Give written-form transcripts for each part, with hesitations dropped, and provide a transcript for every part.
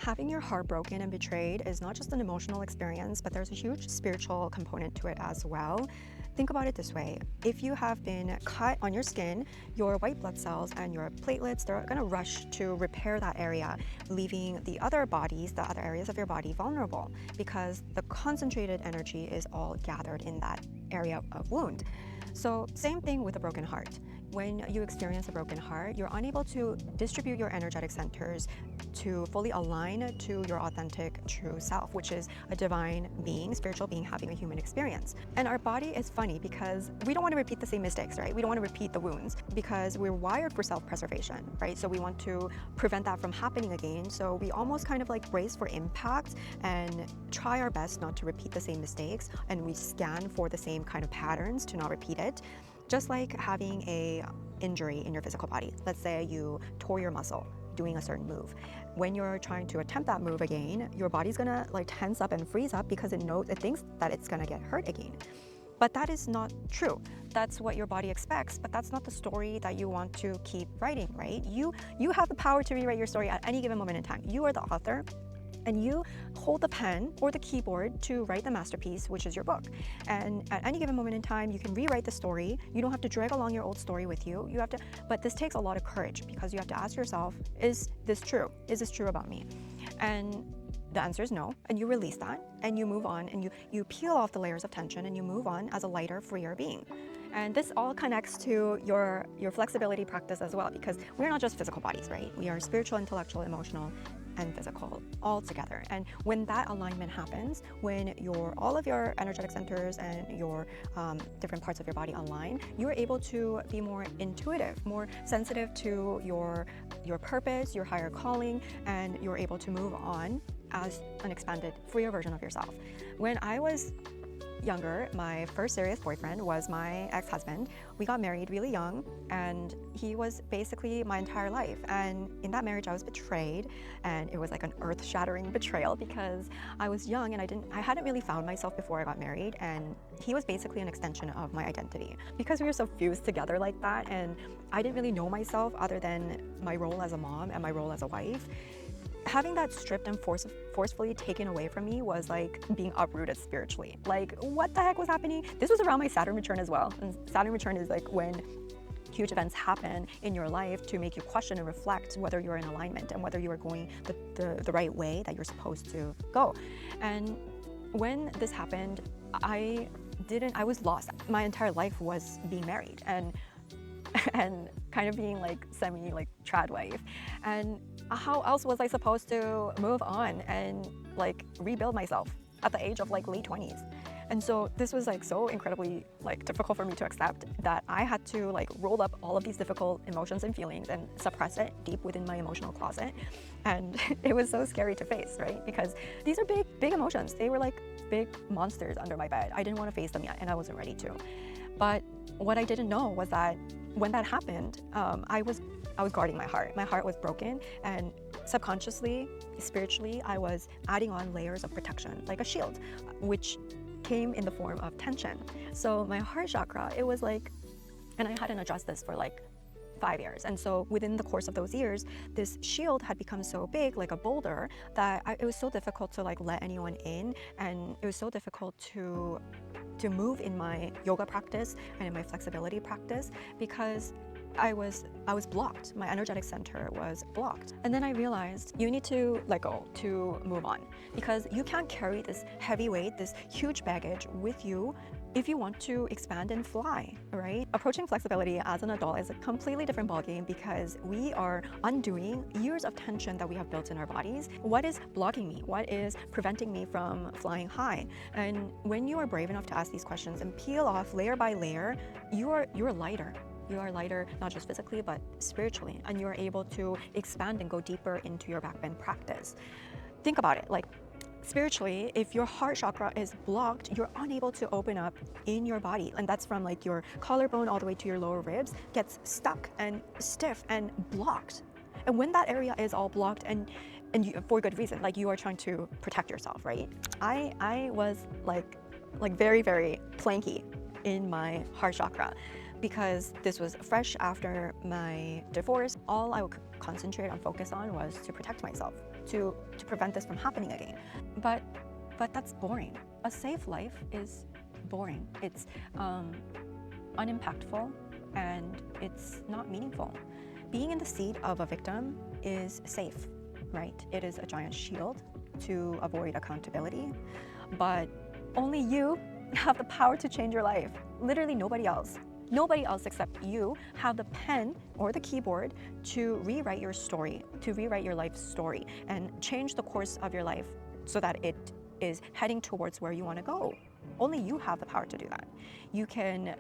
Having your heart broken and betrayed is not just an emotional experience, but there's a huge spiritual component to it as well. Think about it this way. If you have been cut on your skin, your white blood cells and your platelets, they're going to rush to repair that area, leaving the other bodies, the other areas of your body vulnerable because the concentrated energy is all gathered in that area of wound. So same thing with a broken heart. When you experience a broken heart, you're unable to distribute your energetic centers to fully align to your authentic true self, which is a divine being, spiritual being having a human experience. And our body is funny because we don't want to repeat the same mistakes, right? We don't want to repeat the wounds because we're wired for self-preservation, right? So we want to prevent that from happening again. So we almost kind of like brace for impact and try our best not to repeat the same mistakes, and we scan for the same kind of patterns to not repeat it. Just like having a injury in your physical body. Let's say you tore your muscle doing a certain move. When you're trying to attempt that move again, your body's gonna like tense up and freeze up because it thinks that it's gonna get hurt again. But that is not true. That's what your body expects, but that's not the story that you want to keep writing, right? You have the power to rewrite your story at any given moment in time. You are the author, and you hold the pen or the keyboard to write the masterpiece, which is your book. And at any given moment in time, you can rewrite the story. You don't have to drag along your old story with you. But this takes a lot of courage because you have to ask yourself, is this true? Is this true about me? And the answer is no, and you release that, and you move on, and you peel off the layers of tension, and you move on as a lighter, freer being. And this all connects to your flexibility practice as well, because we're not just physical bodies, right? We are spiritual, intellectual, emotional, and physical all together. And when that alignment happens, when all of your energetic centers and your different parts of your body align, you're able to be more intuitive, more sensitive to your purpose, your higher calling, and you're able to move on as an expanded, freer version of yourself. When I was younger, my first serious boyfriend was my ex-husband. We got married really young, and he was basically my entire life. And in that marriage, I was betrayed, and it was like an earth-shattering betrayal because I was young and I hadn't really found myself before I got married, and he was basically an extension of my identity. Because we were so fused together like that, and I didn't really know myself other than my role as a mom and my role as a wife. Having that stripped and forcefully taken away from me was like being uprooted spiritually. Like, what the heck was happening? This was around my Saturn return as well. And Saturn return is like when huge events happen in your life to make you question and reflect whether you're in alignment and whether you are going the right way that you're supposed to go. And when this happened, I was lost. My entire life was being married and kind of being like semi like trad wife. And how else was I supposed to move on and like rebuild myself at the age of like late 20s? And so this was like so incredibly like difficult for me to accept that I had to like roll up all of these difficult emotions and feelings and suppress it deep within my emotional closet. And it was so scary to face, right? Because these are big emotions. They were like big monsters under my bed. I didn't want to face them yet, and I wasn't ready to. But what I didn't know was that when that happened, I was guarding my heart. My heart was broken, and subconsciously, spiritually, I was adding on layers of protection, like a shield, which came in the form of tension. So my heart chakra, it was like, and I hadn't addressed this for like 5 years. And so within the course of those years, this shield had become so big, like a boulder, that it was so difficult to like let anyone in, and it was so difficult to move in my yoga practice and in my flexibility practice because I was blocked. My energetic center was blocked. And then I realized you need to let go to move on, because you can't carry this heavy weight, this huge baggage with you if you want to expand and fly, right? Approaching flexibility as an adult is a completely different ballgame because we are undoing years of tension that we have built in our bodies. What is blocking me? What is preventing me from flying high? And when you are brave enough to ask these questions and peel off layer by layer, you're lighter. You are lighter, not just physically, but spiritually, and you're able to expand and go deeper into your backbend practice. Think about it, like spiritually, if your heart chakra is blocked, you're unable to open up in your body. And that's from like your collarbone all the way to your lower ribs, gets stuck and stiff and blocked. And when that area is all blocked and for good reason, like you are trying to protect yourself, right? I was like very, very planky in my heart chakra, because this was fresh after my divorce. All I would concentrate and focus on was to protect myself. to prevent this from happening again. But that's boring. A safe life is boring. It's unimpactful and it's not meaningful. Being in the seat of a victim is safe, right? It is a giant shield to avoid accountability, but only you have the power to change your life. Literally nobody else. Nobody else except you have the pen or the keyboard to rewrite your story, to rewrite your life story and change the course of your life so that it is heading towards where you want to go. Only you have the power to do that. You can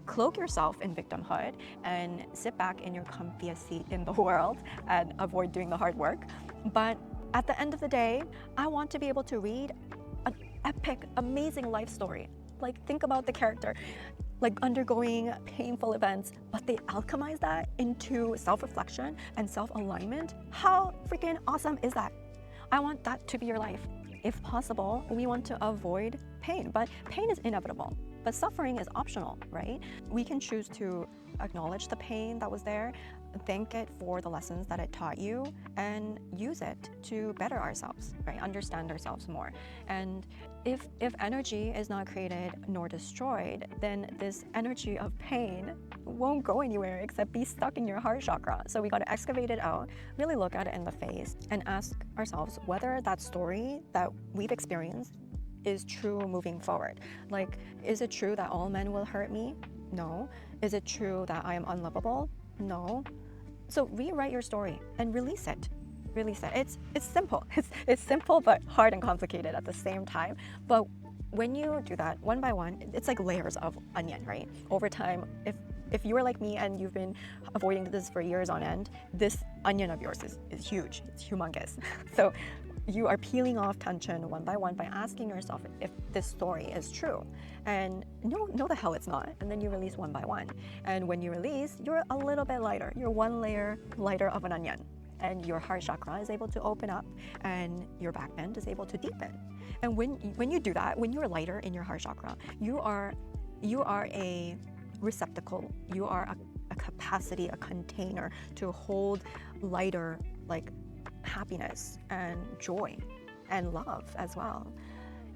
cloak yourself in victimhood and sit back in your comfiest seat in the world and avoid doing the hard work. But at the end of the day, I want to be able to read an epic, amazing life story. Like, think about the character, like undergoing painful events, but they alchemize that into self-reflection and self-alignment. How freaking awesome is that? I want that to be your life. If possible, we want to avoid pain, but pain is inevitable. But suffering is optional, right? We can choose to acknowledge the pain that was there, thank it for the lessons that it taught you, and use it to better ourselves, right? Understand ourselves more. And if energy is not created nor destroyed, then this energy of pain won't go anywhere except be stuck in your heart chakra. So we got to excavate it out, really look at it in the face, and ask ourselves whether that story that we've experienced is true moving forward. Like, is it true that all men will hurt me? No. Is it true that I am unlovable? No. So rewrite your story and release it. Release it. It's simple. It's simple but hard and complicated at the same time. But when you do that one by one, it's like layers of onion, right? Over time, if you are like me and you've been avoiding this for years on end, this onion of yours is huge. It's humongous. So you are peeling off tension one by one by asking yourself if this story is true. And no the hell it's not. And then you release one by one. And when you release, you're a little bit lighter. You're one layer lighter of an onion. And your heart chakra is able to open up and your backbend is able to deepen. And when you do that, when you're lighter in your heart chakra, you are a receptacle. You are a capacity, a container to hold lighter, like, happiness and joy and love as well.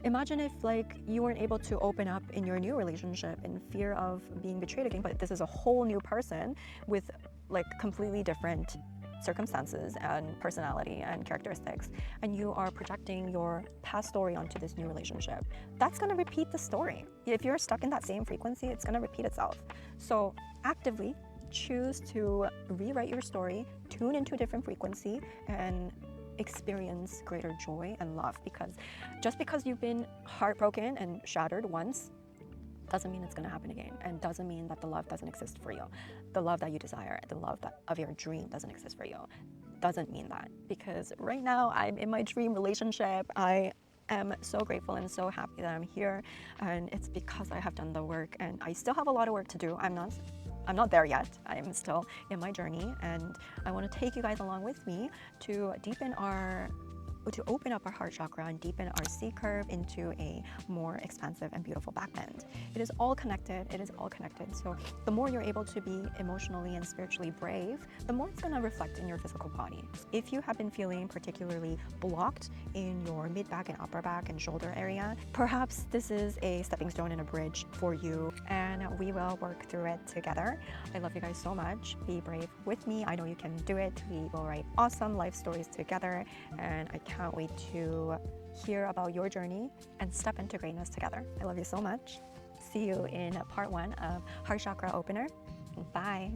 Imagine if, like, you weren't able to open up in your new relationship in fear of being betrayed again, but this is a whole new person with, like, completely different circumstances and personality and characteristics, and you are projecting your past story onto this new relationship. That's going to repeat the story. If you're stuck in that same frequency, it's going to repeat itself. So actively choose to rewrite your story, tune into a different frequency, and experience greater joy and love. Because just because you've been heartbroken and shattered once doesn't mean it's going to happen again, and doesn't mean that the love doesn't exist for you. The love that you desire, the love of your dream doesn't exist for you. Doesn't mean that. Because right now I'm in my dream relationship. I am so grateful and so happy that I'm here, and it's because I have done the work, and I still have a lot of work to do. I'm not there yet. I'm still in my journey, and I want to take you guys along with me to open up our heart chakra and deepen our C curve into a more expansive and beautiful backbend. It is all connected. It is all connected. So the more you're able to be emotionally and spiritually brave, the more it's going to reflect in your physical body. If you have been feeling particularly blocked in your mid back and upper back and shoulder area, perhaps this is a stepping stone and a bridge for you, and we will work through it together. I love you guys so much. Be brave with me. I know you can do it. We will write awesome life stories together, and I can't wait to hear about your journey and step into greatness together. I love you so much. See you in part 1 of Heart Chakra Opener. Bye.